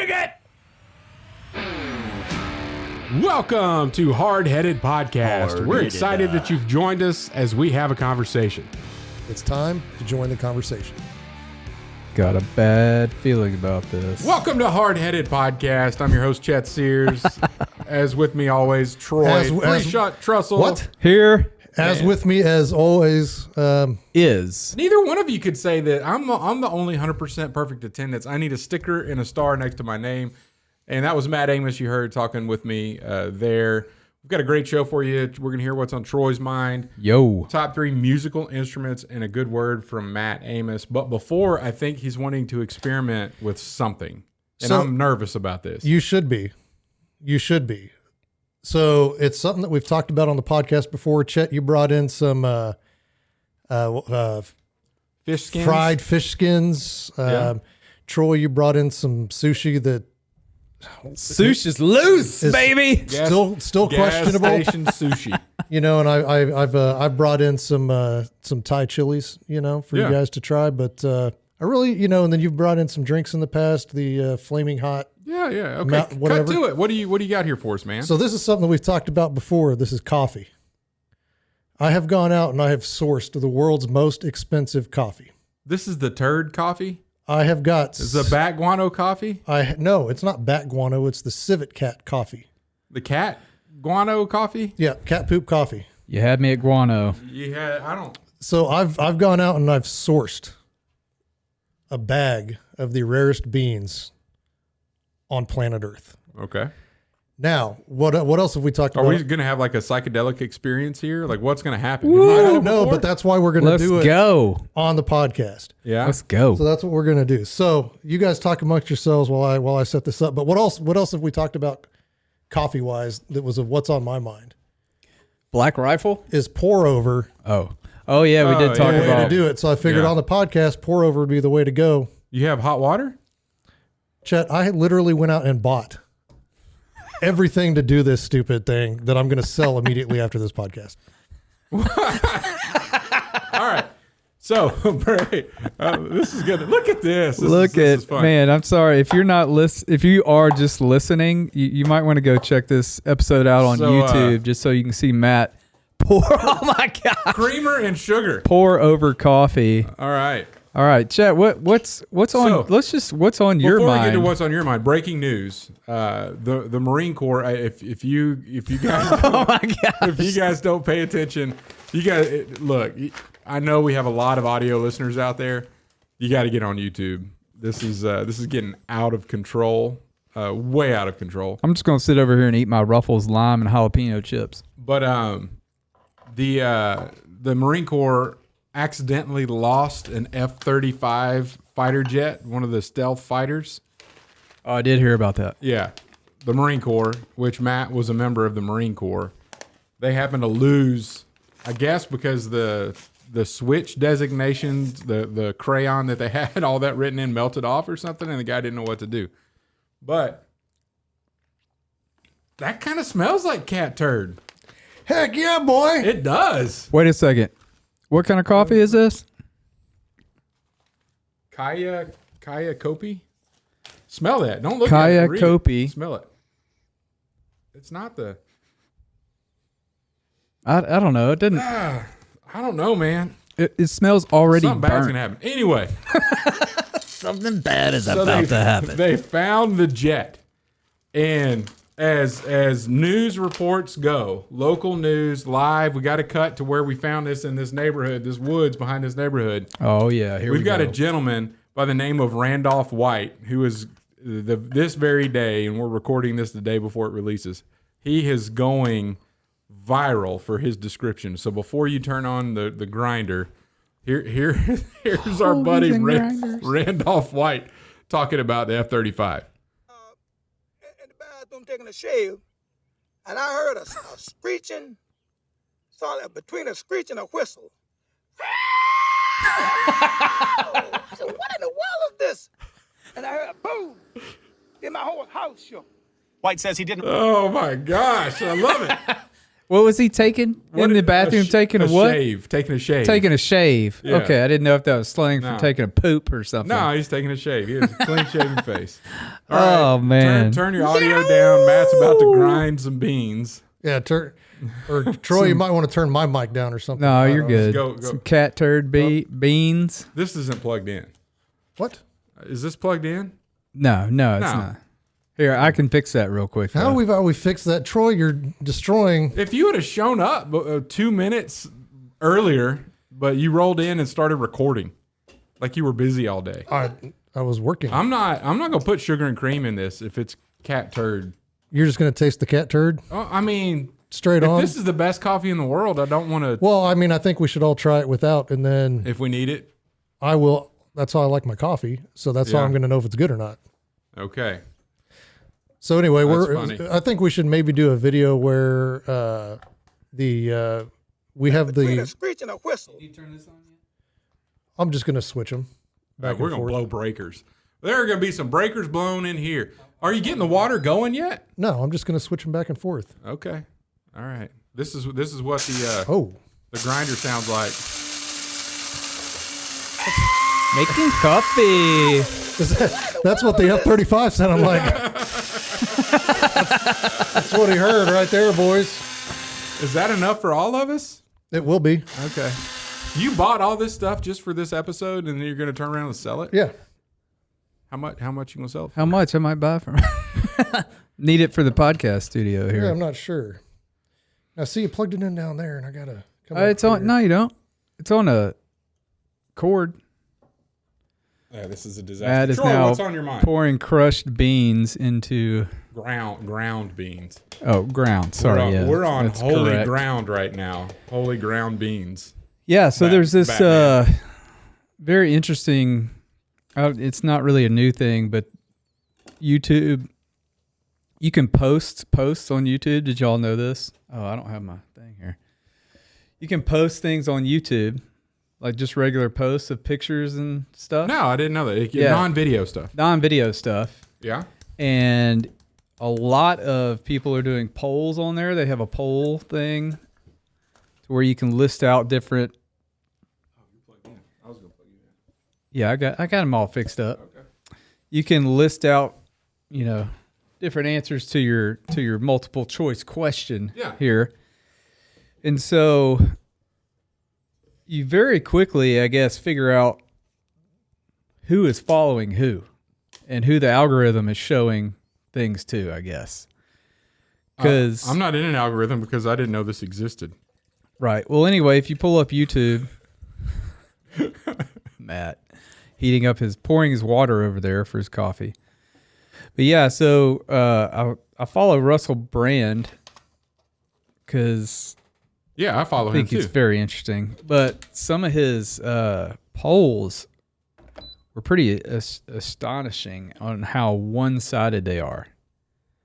Dig it! Welcome to Hardheaded Podcast. We're excited that you've joined us as we have a conversation. It's time to join the conversation. Got a bad feeling about this. Welcome to Hardheaded Podcast. I'm your host, Chet Sears. As with me always, Troy. Free-shot Trussell. What? Here As with me as always. is. Neither one of you could say that I'm the only 100% perfect attendance. I need a sticker and a star next to my name. And that was Matt Amos you heard talking with me there. We've got a great show for you. We're going to hear what's on Troy's mind. Yo. Top 3 musical instruments and a good word from Matt Amos. But before, I think he's wanting to experiment with something. And So, I'm nervous about this. You should be. You should be. So it's something that we've talked about on the podcast before. Chet, you brought in some Fish skins? fried fish skins. Yeah. Troy, you brought in some sushi that Sush is loose, is baby. still Gas questionable. station sushi. You know, and I've brought in some Thai chilies, you know, for Yeah. you guys to try. But I really, you know, and then you've brought in some drinks in the past, the flaming hot. Yeah. Okay. Not- whatever. Cut to it. What do you got here for us, man? So this is something that we've talked about before. This is coffee. I have gone out and I have sourced the world's most expensive coffee. This is the turd coffee? I have got. Is the bat guano coffee? No, it's not bat guano. It's the civet cat coffee. The cat guano coffee? Yeah, cat poop coffee. You had me at guano. I don't. So I've gone out and I've sourced a bag of the rarest beans on planet Earth. Okay. Now, what else have we talked Are about? we going to have like a psychedelic experience here? Like what's going to happen? I Have you had don't it know, before? but that's why we're going to Let's do it go. on the podcast. Yeah. Let's go. So that's what we're going to do. So you guys talk amongst yourselves while I set this up. But what else have we talked about coffee wise that was of what's on my mind Black Rifle? is pour over Oh yeah, we did talk yeah, the way to about do it. So I figured Yeah. on the podcast, pour over would be the way to go. You have hot water? Chet, I literally went out and bought everything to do this stupid thing that I'm going to sell immediately after this podcast. All right. So, Bray, this is good. Look at this. Look this is at fun. man. I'm sorry if you're not if you are just listening, you might want to go check this episode out on So, YouTube just so you can see Matt pour. Oh my god! Creamer and sugar. Pour over coffee. All right. All right, Chet. What's on? So, What's on your Before we mind? get to what's on your mind, breaking news: the Marine Corps. If you guys Oh my god! if you guys don't pay attention, you guys look. I know we have a lot of audio listeners out there. You got to get on YouTube. This is getting out of control, way out of control. I'm just gonna sit over here and eat my Ruffles lime and jalapeno chips. But the Marine Corps accidentally lost an F-35 fighter jet, one of the stealth fighters. Oh, I did hear about that. Yeah, the Marine Corps, which Matt was a member of the Marine Corps. They happened to lose, I guess, because the switch designations, the crayon that they had, all that written in melted off or something, and the guy didn't know what to do. But that kind of smells like cat turd. Heck yeah, boy. It does. Wait a second. What kind of coffee is this? Kaya Kopi? Smell that. Don't look Kaya at it. Read it. Kopi. Smell it. It's not the... I don't know. It didn't. I don't know, man. It smells already Something bad's burnt. going to happen. Anyway. Something bad is They found the jet. And as news reports go, local news, live, we got to cut to where we found this in this neighborhood, this woods behind this neighborhood. Oh yeah, here We've got a gentleman by the name of Randolph White who is this very day, and we're recording this the day before it releases. He is going viral for his description. So before you turn on the grinder, here's our buddy Randolph White talking about the F-35. In the bathroom taking a shave, and I heard a screeching, between a screech and a whistle. I said, what in the world is this? And I heard a boom. Then my whole house shook. White says he didn't. Oh my gosh, I love it. What was he taking in the bathroom? Taking a what? Shave. Taking a shave. Taking a shave. Yeah. Okay, I didn't know if that was slang for No. taking a poop or something. No, he's taking a shave. He has a clean shaven face. Oh, man. Turn your audio down. Matt's about to grind some beans. Yeah, or Troy, you might want to turn my mic down or something. No, you're good. Go. Some cat turd beans. This isn't plugged in. What? Is this plugged in? No, it's not. Here, I can fix that real quick. How though. we fixed that? Troy, you're destroying. If you would have shown up 2 minutes earlier, but you rolled in and started recording, like you were busy all day. I was working. I'm not gonna put sugar and cream in this if it's cat turd. You're just going to taste the cat turd I mean, straight if on? this is the best coffee in the world, I don't want to. Well, I mean, I think we should all try it without, and then If we need it, I will. That's how I like my coffee. So that's how Yeah. I'm going to know if it's good or not. okay. So anyway, That's funny. I think we should maybe do a video where we have Between a the. screech and a whistle. I'm just going to switch them. We're gonna blow breakers. There are gonna be some breakers blown in here. Are you getting the water going yet? No, I'm just going to switch them back and forth. Okay. All right. This is what the Oh, the grinder sounds like. Making coffee. that's what the F-35 sounded like. That's what he heard right there, boys. Is that enough for all of us? It will be. Okay. You bought all this stuff just for this episode, and then you're gonna turn around and sell it? Yeah. How much you gonna sell it for? How much I might buy from? Need it for the podcast studio Yeah, here. I'm not sure. Now, see, you plugged it in down there, and I got to come up It's on. here. No, you don't. It's on a cord. Yeah, this is a Matt disaster. is Troy, now what's on your mind? pouring crushed beans into Ground beans. ground. Sorry, We're on that's holy correct. ground right now. Holy ground beans. Yeah, so there's this Batman. very interesting. It's not really a new thing, but YouTube. You can post posts on YouTube. Did y'all know this? Oh, I don't have my thing here. You can post things on YouTube, like just regular posts of pictures and stuff. No, I didn't know that. Yeah. Non-video stuff. Non-video stuff. Yeah. And a lot of people are doing polls on there. They have a poll thing to where you can list out different. I was gonna plug you in. Yeah, I got them all fixed up. Okay. You can list out, different answers to your multiple choice question here. And so you very quickly, I guess, figure out who is following who and who the algorithm is showing things to, I guess. Because I'm not in an algorithm because I didn't know this existed. right. Well, anyway, if you pull up YouTube, Matt pouring his water over there for his coffee. But yeah, so I follow Russell Brand because Yeah, I follow I think him he's too. very interesting. But some of his polls were pretty astonishing on how one-sided they are.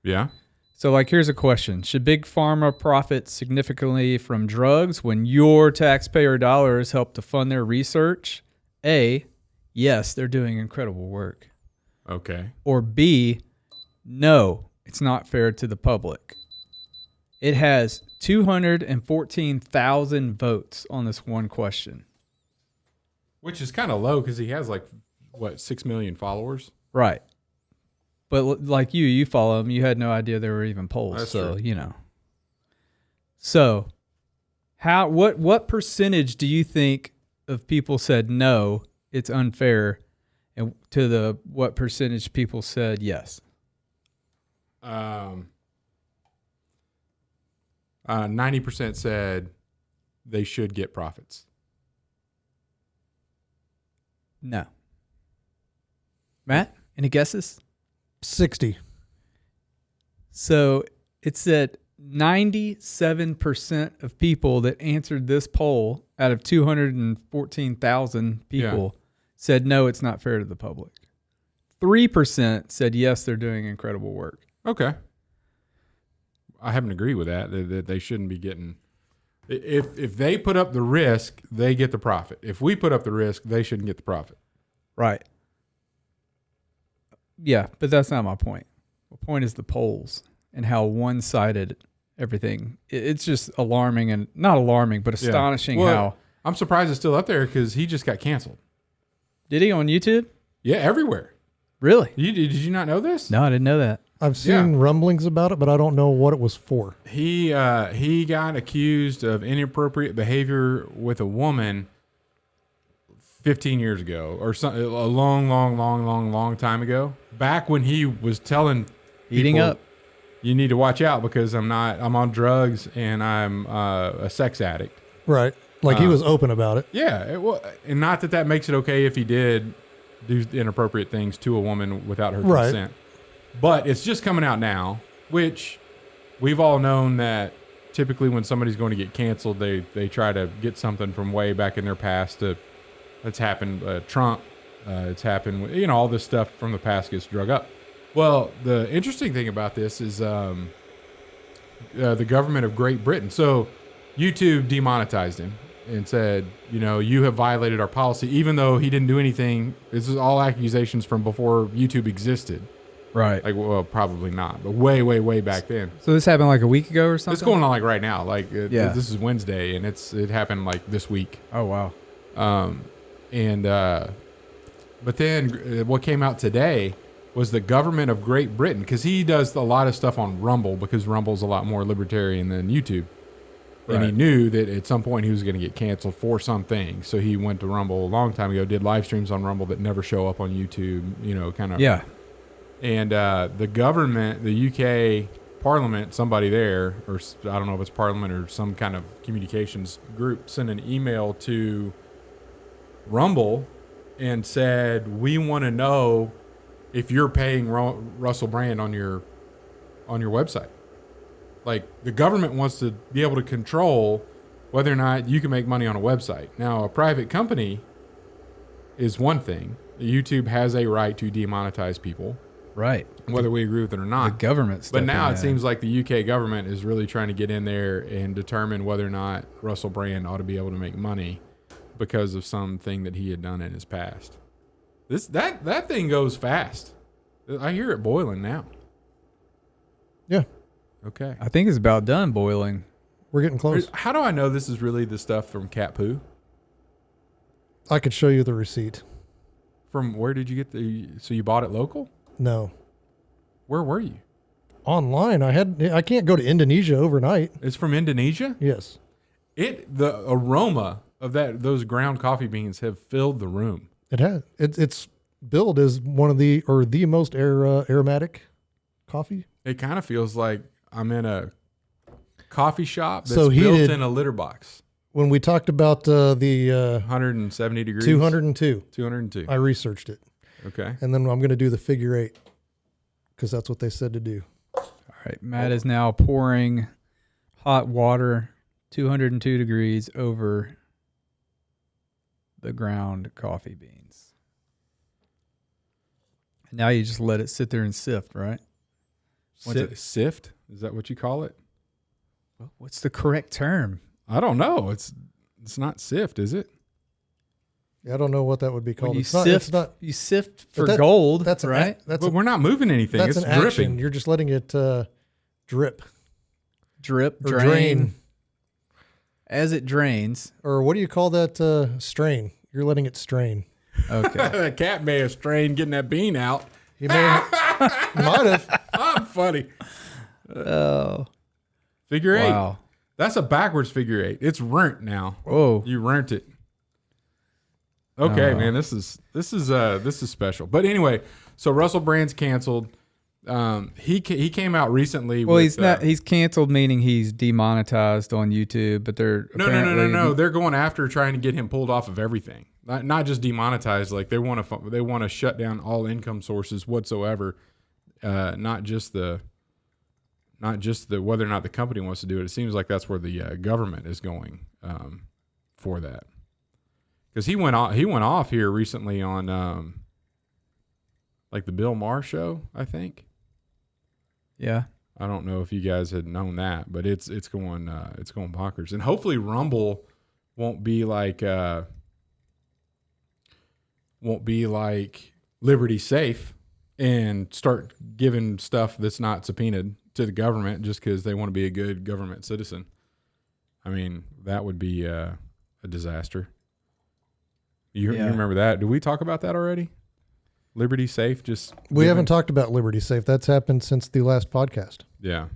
Yeah. So, here's a question. Should Big Pharma profit significantly from drugs when your taxpayer dollars help to fund their research? A, yes, they're doing incredible work. Okay. Or B, no, it's not fair to the public. It has 214,000 votes on this one question. Which is kind of low because he has 6 million followers. Right. But like you follow them. You had no idea there were even polls. That's so, true. So, what percentage do you think of people said no, it's unfair, and to what percentage people said yes? 90% said they should get profits. No. Matt, any guesses? 60. So it said 97% of people that answered this poll out of 214,000 people said no, it's not fair to the public. 3% said yes, they're doing incredible work. Okay. I haven't agreed with that they shouldn't be getting. If they put up the risk, they get the profit. If we put up the risk, they shouldn't get the profit. Right. Yeah, but that's not my point. My point is the polls and how one-sided everything. It's just alarming, and not alarming, but astonishing how. I'm surprised it's still up there because he just got canceled. Did he on YouTube? Yeah, everywhere. Really? Did you not know this? No, I didn't know that. I've seen rumblings about it, but I don't know what it was for. He got accused of inappropriate behavior with a woman 15 years ago, or something, a long time ago. Back when he was telling Eating people, up. You need to watch out because I'm on drugs and I'm a sex addict. Right. Like he was open about it. Yeah. And not that makes it okay if he did do inappropriate things to a woman without her consent. But it's just coming out now, which we've all known that typically when somebody's going to get canceled, they try to get something from way back in their past. It's happened. Trump. It's happened. All this stuff from the past gets drug up. Well, the interesting thing about this is the government of Great Britain. So YouTube demonetized him and said, you have violated our policy, even though he didn't do anything. This is all accusations from before YouTube existed. Right. Like, well, probably not, but way back then. So this happened like a week ago or something? It's going on like right now. Like, this is Wednesday, and it happened like this week. Oh, wow. But then what came out today was the government of Great Britain, because he does a lot of stuff on Rumble, because Rumble's a lot more libertarian than YouTube. Right. And he knew that at some point he was going to get canceled for something. So he went to Rumble a long time ago, did live streams on Rumble that never show up on YouTube, kind of. Yeah. And the government, the UK Parliament, somebody there, or I don't know if it's Parliament or some kind of communications group, sent an email to Rumble and said, we want to know if you're paying Russell Brand on your website. Like, the government wants to be able to control whether or not you can make money on a website. Now, a private company is one thing. YouTube has a right to demonetize people. Right. Whether we agree with it or not. The government. But now it seems like the UK government is really trying to get in there and determine whether or not Russell Brand ought to be able to make money because of something that he had done in his past. That thing goes fast. I hear it boiling now. Yeah. Okay. I think it's about done boiling. We're getting close. How do I know this is really the stuff from cat poo? I could show you the receipt. From where did you get so you bought it local? No. Where were you? Online. I can't go to Indonesia overnight. It's from Indonesia? Yes. The aroma of those ground coffee beans have filled the room. It has. It's billed as one of the most aromatic coffee. It kind of feels like I'm in a coffee shop that's so built in a litter box. When we talked about the 170 degrees. 202. 202. I researched it. Okay. And then I'm going to do the figure 8 because that's what they said to do. All right. Matt is now pouring hot water, 202 degrees, over the ground coffee beans. And now you just let it sit there and sift, right? Sift? Is that what you call it? What's the correct term? I don't know. It's not sift, is it? I don't know what that would be called. You sift for gold. That's right. But we're not moving anything. That's it's an dripping. action. You're just letting it drip. Drip, Or drain. As it drains. Or what do you call that? Strain. You're letting it strain. Okay. That cat may have strained getting that bean out. He might have. I'm funny. Oh. Figure 8. Wow. That's a backwards figure 8. It's rent now. Whoa. You rent it. Okay, man. This is special. But anyway, so Russell Brand's canceled. He came out recently. Well, he's canceled, meaning he's demonetized on YouTube. But they're no. They're going after trying to get him pulled off of everything. Not just demonetized. Like they want to shut down all income sources whatsoever. Not just the whether or not the company wants to do it. It seems like that's where the government is going for that. Because he went off here recently on like the Bill Maher show, I think. Yeah. I don't know if you guys had known that, but it's going bonkers. And hopefully Rumble won't be like Liberty Safe and start giving stuff that's not subpoenaed to the government just because they want to be a good government citizen. I mean, that would be a disaster. You remember that? Did we talk about that already? Liberty Safe just... We haven't talked about Liberty Safe. That's happened since the last podcast. Yeah.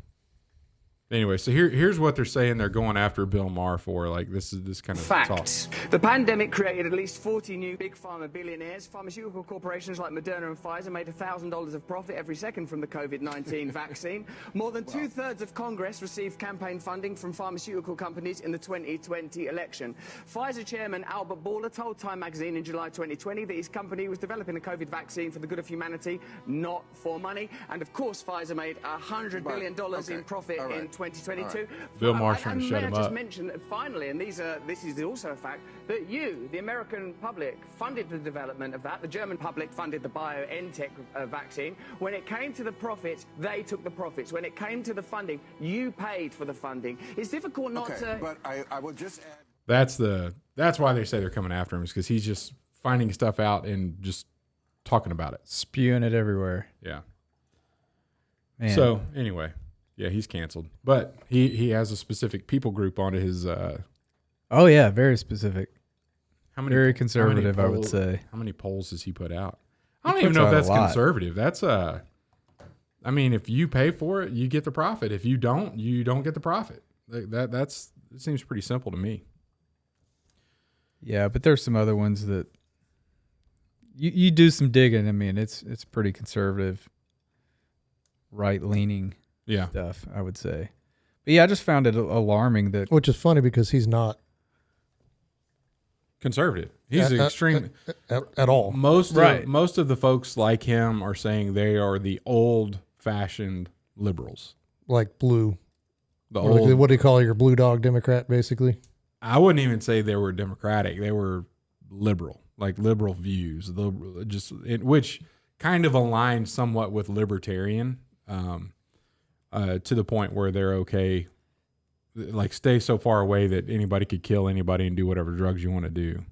Anyway, so here's what they're saying they're going after Bill Maher for. Like, this kind of Facts. The pandemic created at least 40 new big pharma billionaires. Pharmaceutical corporations like Moderna and Pfizer made $1,000 of profit every second from the COVID-19 vaccine. More than two-thirds of Congress received campaign funding from pharmaceutical companies in the 2020 election. Pfizer chairman Albert Bourla told Time magazine in July 2020 that his company was developing a COVID vaccine for the good of humanity, not for money. And of course, Pfizer made $100 billion in profit in 2022. Bill Maher's trying to shut him I just up. mention that finally, and this is also a fact, that you, the American public, funded the development of that. The German public funded the BioNTech vaccine. When it came to the profits, they took the profits. When it came to the funding, you paid for the funding. It's difficult not to... But I will just add... That's why they say they're coming after him, is because he's just finding stuff out and just talking about it. Spewing it everywhere. Yeah. Man. So, anyway... Yeah, he's canceled. But he has a specific people group onto his... oh, yeah, very specific. Very conservative, I would say. How many polls does he put out? I don't even know if that's conservative. That's I mean, if you pay for it, you get the profit. If you don't get the profit. It seems pretty simple to me. Yeah, but there's some other ones that you do some digging. I mean, it's pretty conservative, right-leaning stuff, I would say. But yeah, I just found it alarming that... Which is funny because he's not... Conservative. He's extreme... At all. Most of the folks like him are saying they are the old-fashioned liberals. Like blue. What do you call your blue dog Democrat, basically? I wouldn't even say they were Democratic. They were liberal. Like liberal views. Which kind of aligns somewhat with libertarian... to the point where they're okay, like stay so far away that anybody could kill anybody and do whatever drugs you want to do,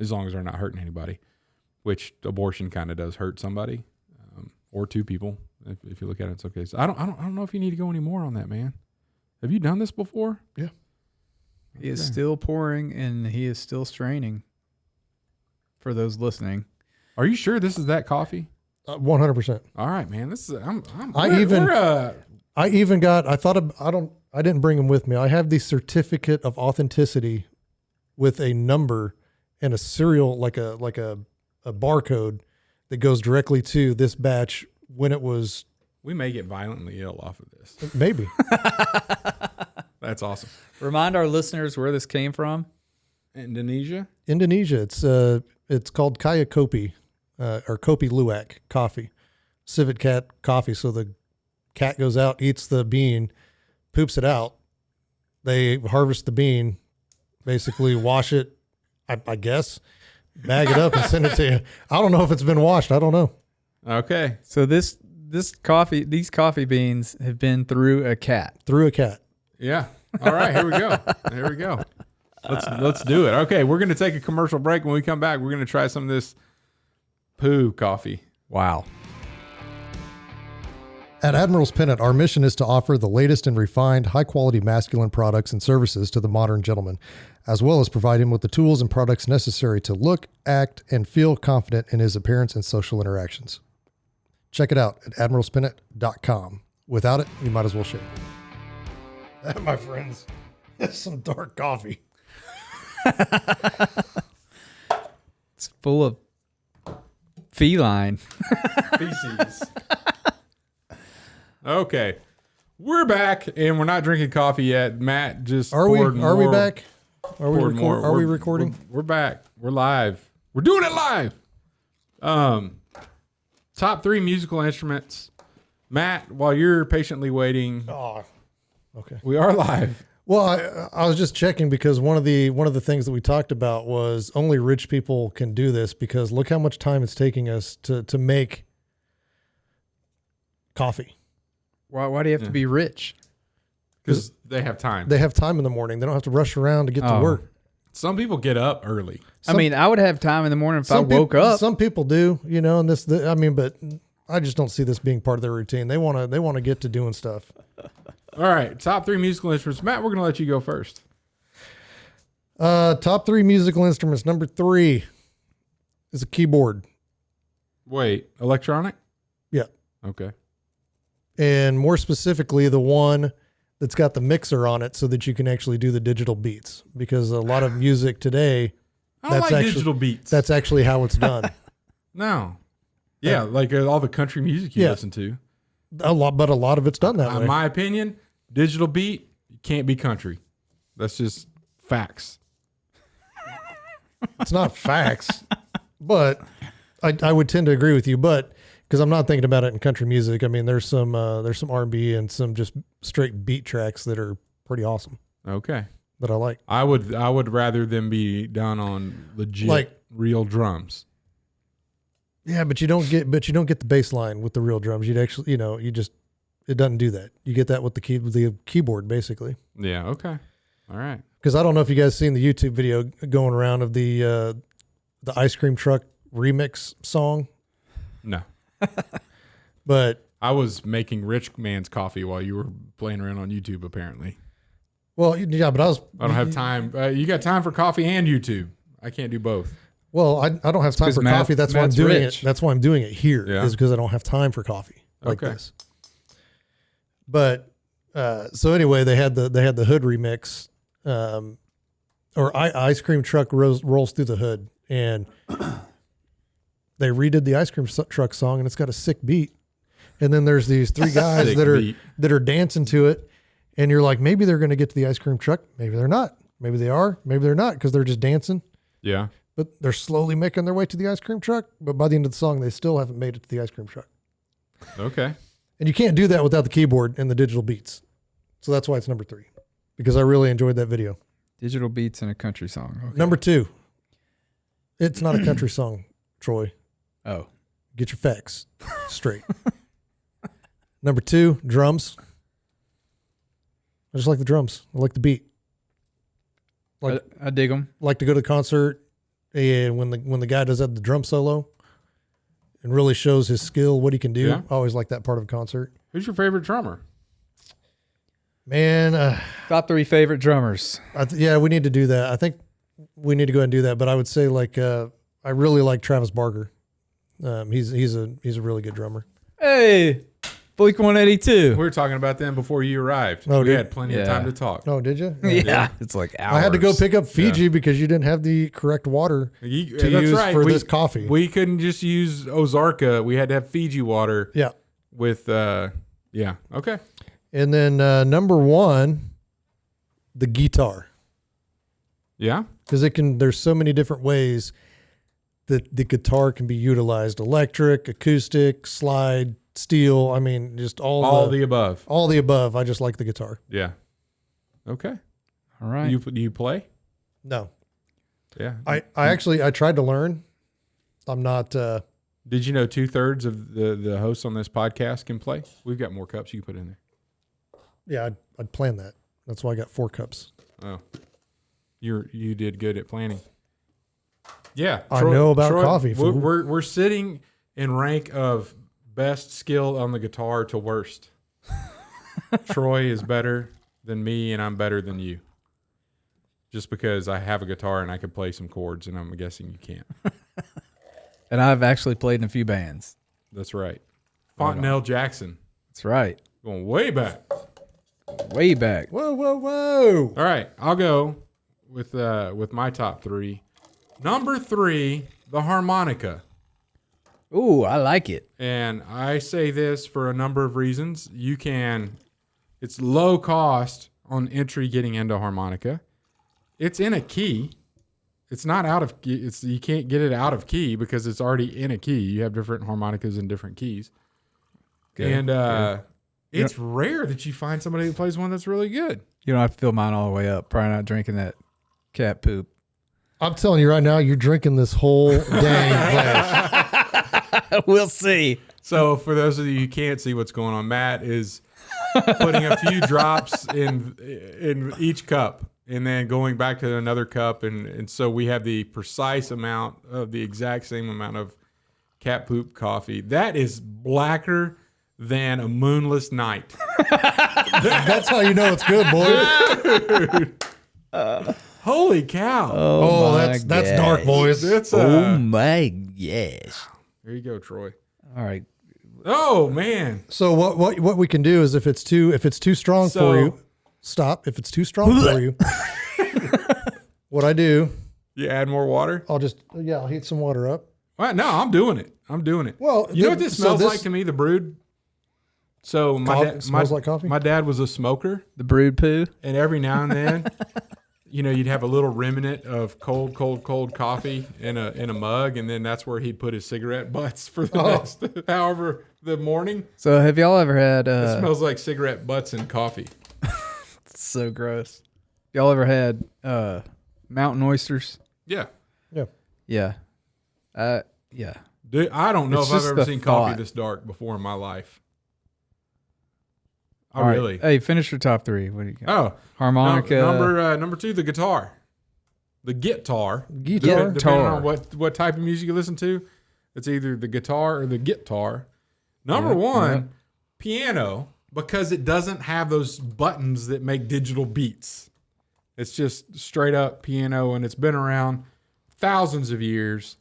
as long as they're not hurting anybody, which abortion kind of does hurt somebody, or two people. If you look at it, it's okay. So I don't know if you need to go any more on that, man. Have you done this before? Yeah. He is still pouring and he is still straining. For those listening. Are you sure this is that coffee? 100%. All right, man. This is I didn't bring them with me. I have the certificate of authenticity with a number and a serial, like a barcode that goes directly to this batch when it was. We may get violently ill off of this. Maybe. That's awesome. Remind our listeners where this came from. Indonesia. It's called Kaya Kopi, or Kopi Luwak coffee, civet cat coffee. So the cat goes out, eats the bean, poops it out. They harvest the bean, basically wash it, I guess, bag it up and send it to you. I don't know if it's been washed. I don't know. Okay. So these coffee beans have been through a cat. Yeah. All right. Here we go. Let's do it. Okay. We're going to take a commercial break. When we come back, we're going to try some of this poo coffee. Wow. At Admiral's Pennant, our mission is to offer the latest and refined, high-quality masculine products and services to the modern gentleman, as well as provide him with the tools and products necessary to look, act, and feel confident in his appearance and social interactions. Check it out at admiralspennant.com. Without it, you might as well shave. That, my friends, is some dark coffee. It's full of feline feces. Okay, we're back, and we're not drinking coffee yet. Matt just Are we back? Are we recording? We're back. We're live. We're doing it live. Top 3 musical instruments. Matt, while you're patiently waiting, okay, we are live. Well, I was just checking because one of the things that we talked about was only rich people can do this, because look how much time it's taking us to make coffee. Why do you have to be rich? Because they have time. They have time in the morning. They don't have to rush around to get to work. Some people get up early. I would have time in the morning if I woke up. Some people do, but I just don't see this being part of their routine. They want to get to doing stuff. All right, top 3 musical instruments. Matt, we're going to let you go first. Top 3 musical instruments. Number 3 is a keyboard. Wait, electronic? Yeah. Okay. And more specifically, the one that's got the mixer on it so that you can actually do the digital beats. Because a lot of music today, I don't like digital beats. That's actually how it's done. No. Yeah, like all the country music you listen to. But a lot of it's done that way. In my opinion, digital beat can't be country. That's just facts. It's not facts, but I would tend to agree with you. But because I'm not thinking about it in country music, I mean, there's some R&B and some just straight beat tracks that are pretty awesome. Okay, that I like. I would rather them be done on legit, like real drums. Yeah, but you don't get the bass line with the real drums. You'd actually, it doesn't do that. You get that with the keyboard, basically. Yeah. Okay. All right. Because I don't know if you guys seen the YouTube video going around of the ice cream truck remix song. No. But I was making rich man's coffee while you were playing around on YouTube, apparently. Well, yeah, but I don't have time. You got time for coffee and YouTube. I can't do both. Well, I don't have time for coffee. That's why I'm doing it. That's why I'm doing it here. Yeah. Is because I don't have time for coffee like this. But so anyway, they had the hood remix, or ice cream truck rolls through the hood, and they redid the ice cream truck song, and it's got a sick beat. And then there's these 3 guys that are dancing to it, and you're like, maybe they're going to get to the ice cream truck. Maybe they're not. Maybe they are. Maybe they're not because they're just dancing. Yeah. But they're slowly making their way to the ice cream truck. But by the end of the song, they still haven't made it to the ice cream truck. Okay. And you can't do that without the keyboard and the digital beats. So that's why it's number 3, because I really enjoyed that video. Digital beats in a country song. Okay. Number 2, it's not a country song, Troy. Oh. Get your facts straight. Number 2, drums. I just like the drums. I like the beat. I dig them. Like to go to the concert, and when the guy does that the drum solo and really shows his skill, what he can do. Yeah. I always like that part of a concert. Who's your favorite drummer? Man, top 3 favorite drummers. Yeah, we need to do that. I think we need to go ahead and do that. But I would say I really like Travis Barker. He's a really good drummer. Hey, Blink 182. We were talking about them before you arrived. Oh, we had plenty of time to talk. Oh, did you? Yeah. It's like hours. I had to go pick up Fiji because you didn't have the correct water to use for this coffee. We couldn't just use Ozarka. We had to have Fiji water. Yeah. With okay. And then number 1, the guitar. Yeah. Because there's so many different ways that the guitar can be utilized: electric, acoustic, slide, steel. I mean, just all the above. All the above. I just like the guitar. Yeah. Okay. All right. Do you play? No. Yeah. I tried to learn. I'm not. Did you know 2/3 of the hosts on this podcast can play? We've got more cups you can put in there. Yeah, I'd plan that. That's why I got 4 cups. Oh, you did good at planning. Yeah, I know about coffee. We're sitting in rank of best skill on the guitar to worst. Troy is better than me, and I'm better than you. Just because I have a guitar and I can play some chords, and I'm guessing you can't. And I've actually played in a few bands. That's right. Fontanelle Jackson. That's right. Going way back. Way back. Whoa, whoa, whoa. All right, I'll go with my top 3. Number 3, the harmonica. Ooh, I like it. And I say this for a number of reasons. It's low cost on entry getting into harmonica. It's in a key. It's not out of key. You can't get it out of key because it's already in a key. You have different harmonicas in different keys. Good. And it's rare that you find somebody who plays one that's really good. You don't have to fill mine all the way up. Probably not drinking that cat poop. I'm telling you right now, you're drinking this whole dang glass. We'll see. So for those of you who can't see what's going on, Matt is putting a few drops in each cup and then going back to another cup. And so we have the precise amount of the exact same amount of cat poop coffee. That is blacker than a moonless night. That's how you know it's good, boys. Holy cow. Oh, that's dark, boys. It's, my gosh. there you go, Troy. All right. Oh, man. So what we can do is if it's too strong for you, stop. If it's too strong for you, what I do, You add more water? I'll heat some water up. Well, no, I'm doing it. Well, you know what this smells like to me? The brewed. So smells like coffee? My dad was a smoker, The brood poo. and every now and then, you'd have a little remnant of cold coffee in a mug, and then that's where he'd put his cigarette butts for the next, however, the morning. So have y'all ever had? It smells like cigarette butts and coffee. It's so gross. Y'all ever had mountain oysters? Yeah. Yeah. Yeah. Yeah. Dude, I don't know It's if I've just ever the seen thought. coffee this dark before in my life. Oh, All right. really? Hey, finish your top three. What do you got? Oh, Harmonica. number 2, the guitar. The guitar. Guitar? Depending on what type of music you listen to, it's either the guitar or the guitar. Number 1, piano, because it doesn't have those buttons that make digital beats. It's just straight up piano, and it's been around thousands of years,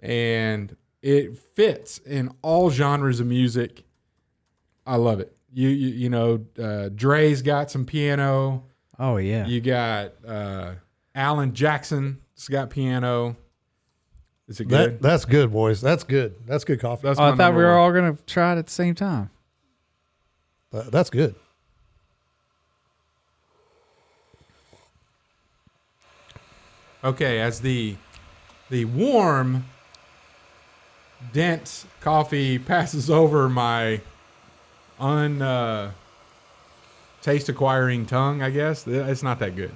and it fits in all genres of music. I love it. You know, Dre's got some piano. Oh yeah. You got Alan Jackson's got piano. Is it good? That's good, boys. That's good. That's good coffee. That's Oh, I my thought we number were one. all gonna try it at the same time. That's good. Okay, as the warm, dense coffee passes over my taste acquiring tongue, I guess it's not that good.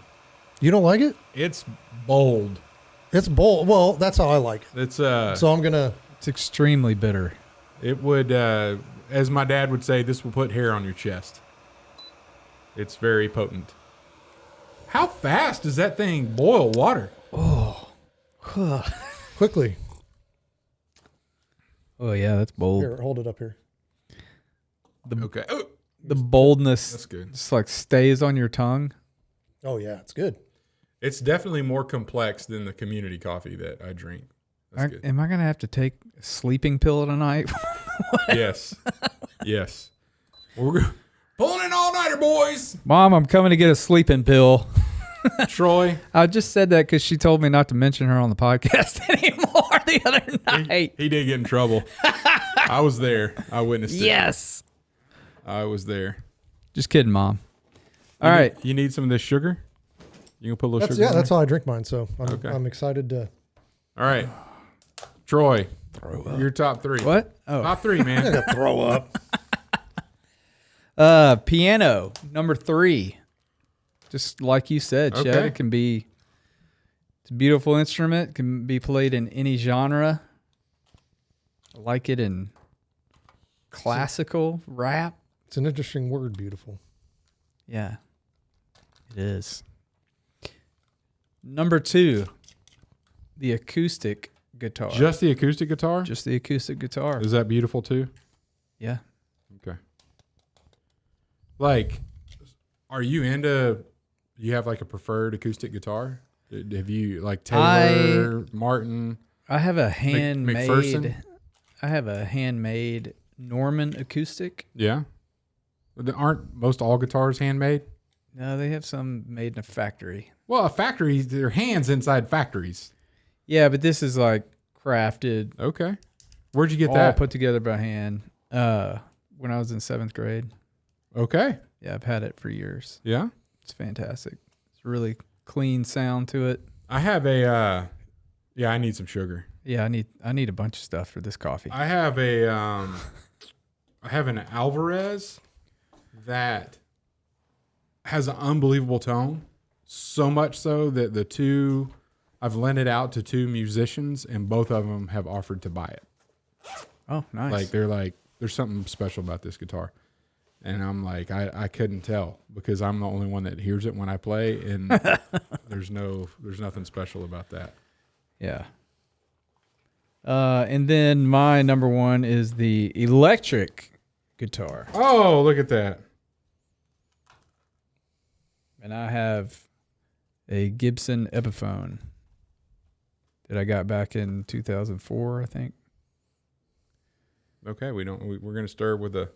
You don't like it? It's bold. It's bold. Well, that's how I like it. It's So I'm gonna. It's extremely bitter. it would as my dad would say, this will put hair on your chest. It's very potent. How fast does that thing boil water? Quickly. Oh yeah, that's bold. Here, hold it up here. Okay. Oh, The boldness that's good. just like stays on your tongue. Oh yeah, it's good. It's definitely more complex than the community coffee that I drink. That's good. Am I gonna have to take a sleeping pill tonight? Yes. Yes. We're pulling an all-nighter, boys. Mom, I'm coming to get a sleeping pill. Troy, I just said that because she told me not to mention her on the podcast anymore the other night. he did get in trouble. I was there. I witnessed it. Yes. I was there. Just kidding, Mom. All right. You need some of this sugar? You can put a little That's sugar in that's there? how I drink mine. So Okay. I'm excited to. All right. Troy, your top 3. What? Oh. Top 3, man. Throw up. Piano, number 3. Just like you said, Chet, Okay. it's a beautiful instrument. Can be played in any genre. I like it in classical, rap. It's an interesting word. Beautiful. Yeah, it is. Number 2, the acoustic guitar. Just the acoustic guitar? Just the acoustic guitar. Is that beautiful too? Yeah. Okay. Like, are you into, you have like a preferred acoustic guitar? Have you like Taylor, Martin? I have a handmade. McPherson? I have a handmade Norman acoustic. Yeah. Aren't most all guitars handmade? No, they have some made in a factory. Well, a factory, their hands inside factories. Yeah, but this is like crafted, Okay. Where'd you get all that? put together by hand. When I was in 7th grade. Okay. Yeah, I've had it for years. Yeah. It's fantastic. It's a really clean sound to it. I have a, yeah, I need some sugar. Yeah, I need a bunch of stuff for this coffee. I have an Alvarez that has an unbelievable tone. So much so that I've lent it out to 2 musicians, and both of them have offered to buy it. Oh, nice. Like, they're like, there's something special about this guitar. And I'm like, I couldn't tell because I'm the only one that hears it when I play, and there's nothing special about that. Yeah. And then my number 1 is the electric guitar. Oh, look at that. And I have a Gibson Epiphone that I got back in 2004, I think. Okay, we're going to stir with a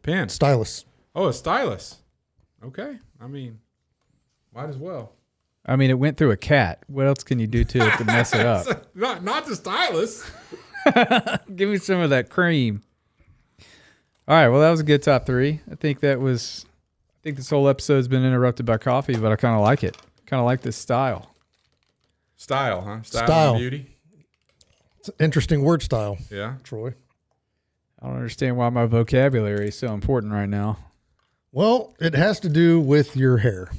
pen. Stylus. Oh, a stylus. Okay. I mean, might as well. I mean, it went through a cat. What else can you do to it to mess it up? Not the stylus. Give me some of that cream. All right. Well, that was a good top 3. I think this whole episode's been interrupted by coffee, but I kind of like it. Kind of like this style. Style, huh? Style. And beauty. It's an interesting word style. Yeah. Troy. I don't understand why my vocabulary is so important right now. Well, it has to do with your hair.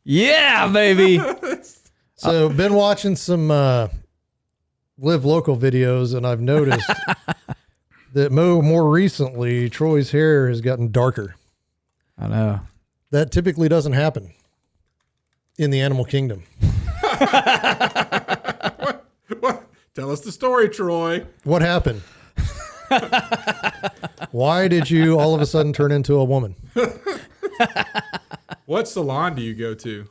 Yeah, baby. So, been watching some Live Local videos, and I've noticed that more recently, Troy's hair has gotten darker. I know. That typically doesn't happen in the animal kingdom. What? Tell us the story, Troy. What happened? Why did you all of a sudden turn into a woman? What salon do you go to?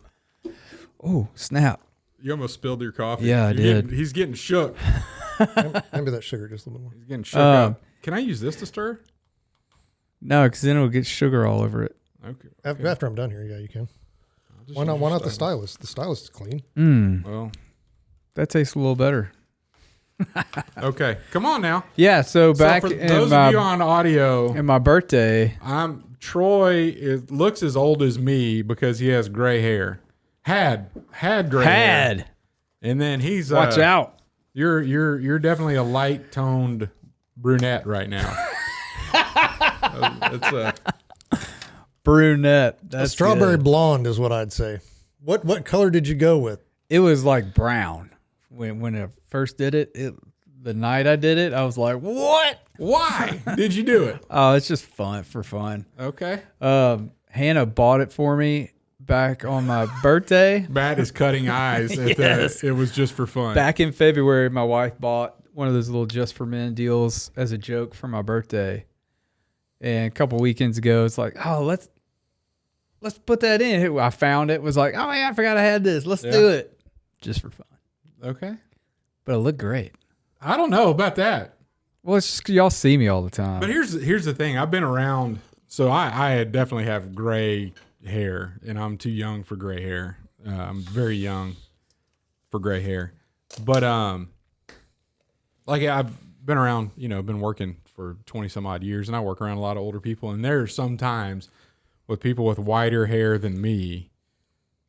Oh, snap. You almost spilled your coffee. Yeah, I did. He's getting shook. Maybe that sugar just a little more. He's getting shook up. Can I use this to stir? No, because then it'll get sugar all over it. Okay. After I'm done here, yeah, you can. Why not the stylus? The stylus is clean. Well, that tastes a little better. Okay, come on now. Yeah, so back for in those of you on audio, in my birthday, Troy looks as old as me because he has gray hair. Had gray hair. And then he's watch out. You're definitely a light toned brunette right now. It's brunette. A strawberry blonde is what I'd say. What color did you go with? It was like brown. When I first did it, the night I did it, I was like, what? Why did you do it? Oh, it's just for fun. Okay. Hannah bought it for me back on my birthday. Matt is cutting eyes at that. It was just for fun. Back in February, my wife bought one of those little Just for Men deals as a joke for my birthday. And a couple weekends ago, it's like, oh, let's put that in. I found it. Was like, oh yeah, I forgot I had this. Let's do it. Just for fun. Okay. But it looked great. I don't know about that. Well, it's just 'cause y'all see me all the time. But here's the thing. I've been around, so I definitely have gray hair, and I'm too young for gray hair. I'm very young for gray hair. But like I've been around, been working for 20 some odd years, and I work around a lot of older people, and there are some times with people with whiter hair than me,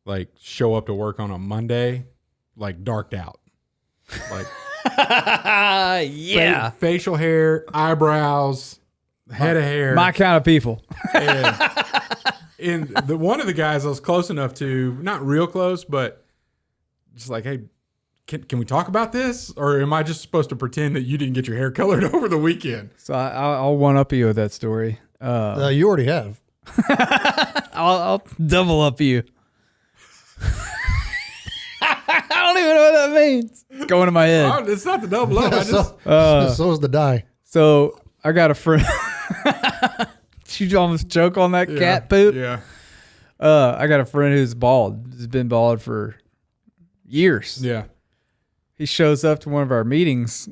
like show up to work on a Monday, like darked out. Like yeah. Facial hair, eyebrows, head of hair. My kind of people. And one of the guys I was close enough to, not real close, but just like, hey, can we talk about this? Or am I just supposed to pretend that you didn't get your hair colored over the weekend? So I'll one up you with that story. You already have. I'll double up you. I don't even know what that means. It's going to my head. Oh, it's not the double up. So is the dye. So I got a friend. Did you almost choke on that cat poop? Yeah. I got a friend who's bald. He's been bald for years. Yeah. He shows up to one of our meetings.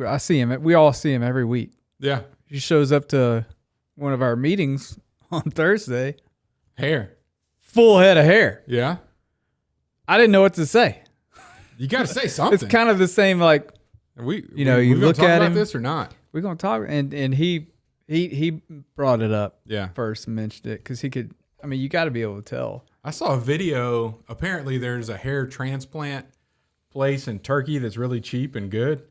I see him. We all see him every week. Yeah. He shows up to one of our meetings on Thursday. Hair. Full head of hair. Yeah. I didn't know what to say. You got to say something. It's kind of the same, like, you you look talk at about him. this or not? We're going to talk. And he brought it up first and mentioned it because he could. I mean, you got to be able to tell. I saw a video. Apparently, there's a hair transplant place in Turkey that's really cheap and good.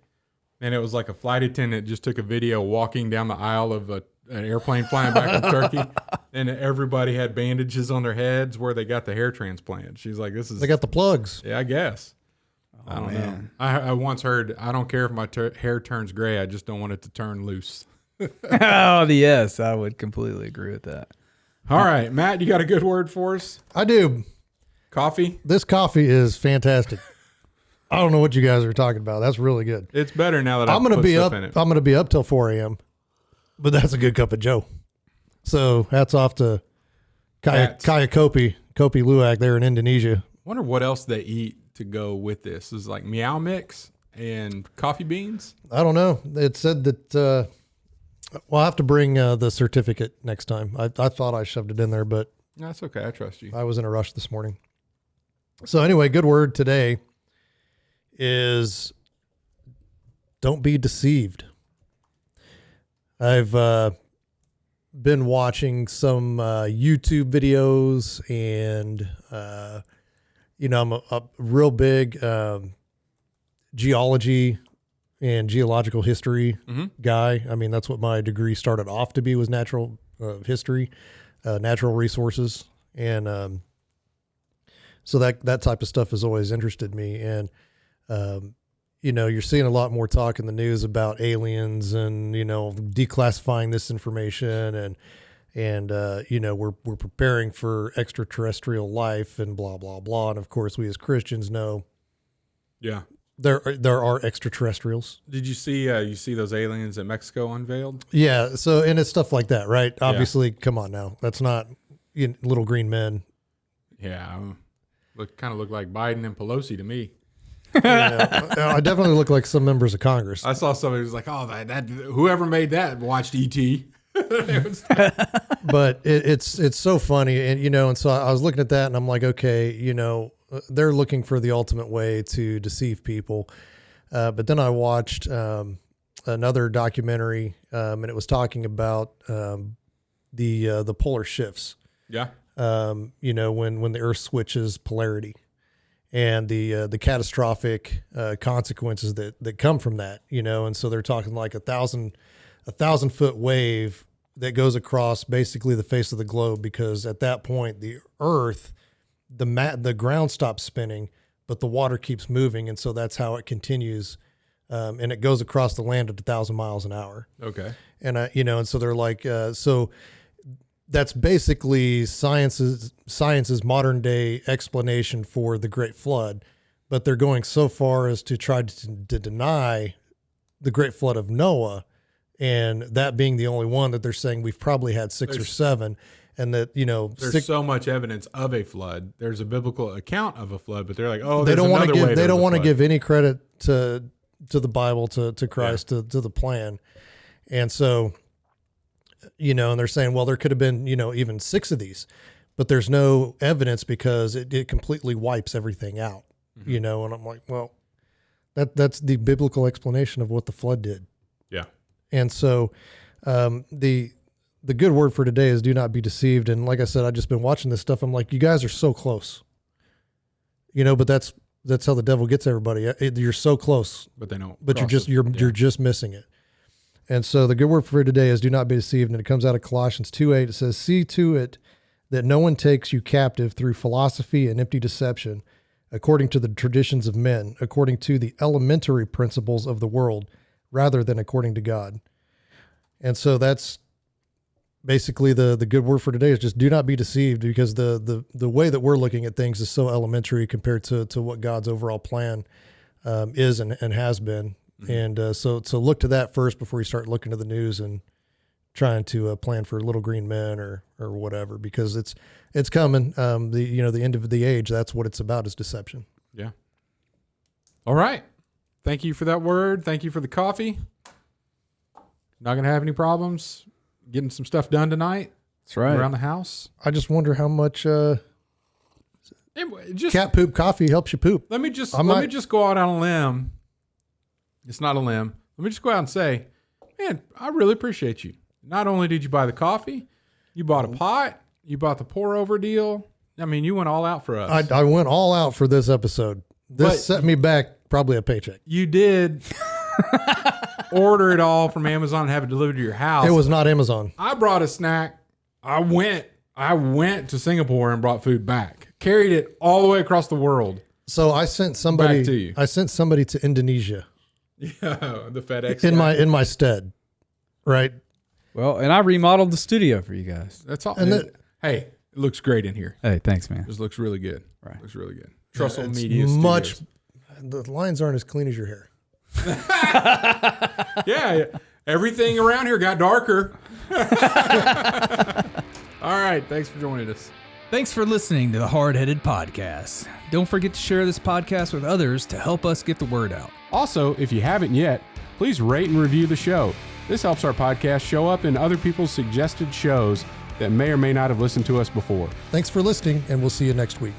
And it was like a flight attendant just took a video walking down the aisle of an airplane flying back from Turkey. And everybody had bandages on their heads where they got the hair transplant. She's like, this is... They got the plugs. Yeah, I guess. I don't know. I once heard, I don't care if my hair turns gray. I just don't want it to turn loose. Oh, yes. I would completely agree with that. All right, Matt, you got a good word for us? I do. Coffee? This coffee is fantastic. I don't know what you guys are talking about. That's really good. It's better now that I'm going to be up. in it. I'm going to be up till 4 a.m. But that's a good cup of Joe. So hats off to Kopi Luwak there in Indonesia. Wonder what else they eat to go with this. Is like meow mix and coffee beans. I don't know. It said that. I'll have to bring the certificate next time. I thought I shoved it in there, but that's okay. I trust you. I was in a rush this morning. So anyway, good word today is don't be deceived. I've been watching some YouTube videos, and I'm a real big geology and geological history guy. I mean, that's what my degree started off to be, was natural history, natural resources. And so that type of stuff has always interested me. And, you're seeing a lot more talk in the news about aliens and, declassifying this information and we're preparing for extraterrestrial life and blah, blah, blah. And of course we as Christians know, yeah, there are extraterrestrials. Did you see those aliens that Mexico unveiled? Yeah. So, and it's stuff like that, right? Obviously, come on now. That's not little green men. Yeah. Kind of look like Biden and Pelosi to me. I definitely look like some members of Congress. I saw somebody who was like, oh, that whoever made that watched E.T. But it's so funny. And so I was looking at that and I'm like, okay, they're looking for the ultimate way to deceive people. But then I watched another documentary, and it was talking about the polar shifts. Yeah. When the Earth switches polarity, and the catastrophic consequences that come from that. And so they're talking like a 1,000-foot wave that goes across basically the face of the globe, because at that point the Earth, the ground stops spinning, but the water keeps moving, and so that's how it continues, and it goes across the land at 1,000 miles an hour. Okay. And and so they're like, so that's basically science's modern day explanation for the Great Flood, but they're going so far as to try to deny the Great Flood of Noah, and that being the only one that they're saying we've probably had six or seven. And that, there's so much evidence of a flood. There's a biblical account of a flood, but they're like, oh, they don't want to give give any credit to the Bible, to Christ, to the plan. And so, and they're saying, well, there could have been, even 6 of these, but there's no evidence because it completely wipes everything out, and I'm like, well, that's the biblical explanation of what the flood did. Yeah. And so, the good word for today is do not be deceived. And like I said, I've just been watching this stuff. I'm like, you guys are so close, but that's how the devil gets everybody. You're so close, but they don't, but you're just missing it. And so the good word for today is do not be deceived. And it comes out of Colossians 2:8. It says, see to it that no one takes you captive through philosophy and empty deception, according to the traditions of men, according to the elementary principles of the world, rather than according to God. And so that's basically the good word for today is just do not be deceived, because the way that we're looking at things is so elementary compared to what God's overall plan is and has been. Mm-hmm. And so look to that first before you start looking to the news and trying to plan for little green men or whatever, because it's coming. The end of the age, that's what it's about, is deception. Yeah. All right. Thank you for that word. Thank you for the coffee. Not going to have any problems getting some stuff done tonight. That's right. Around the house. I just wonder how much cat poop coffee helps you poop. Let me just go out on a limb. It's not a limb. Let me just go out and say, man, I really appreciate you. Not only did you buy the coffee, you bought a pot, you bought the pour over deal. I mean, you went all out for us. I went all out for this episode. This set me back probably a paycheck. You did order it all from Amazon and have it delivered to your house. It was not Amazon. I brought a snack. I went to Singapore and brought food back. Carried it all the way across the world. So I sent somebody back to you. I sent somebody to Indonesia. Yeah, the FedEx in my stead, right? Well, and I remodeled the studio for you guys. That's all. Hey, it looks great in here. Hey, thanks, man. This looks really good. Right, looks really good. Trussell Media Studios. The lines aren't as clean as your hair. Yeah, everything around here got darker. All right, thanks for joining us. Thanks for listening to the Hardheaded Podcast. Don't forget to share this podcast with others to help us get the word out. Also, if you haven't yet, please rate and review the show. This helps our podcast show up in other people's suggested shows that may or may not have listened to us before. Thanks for listening, and we'll see you next week.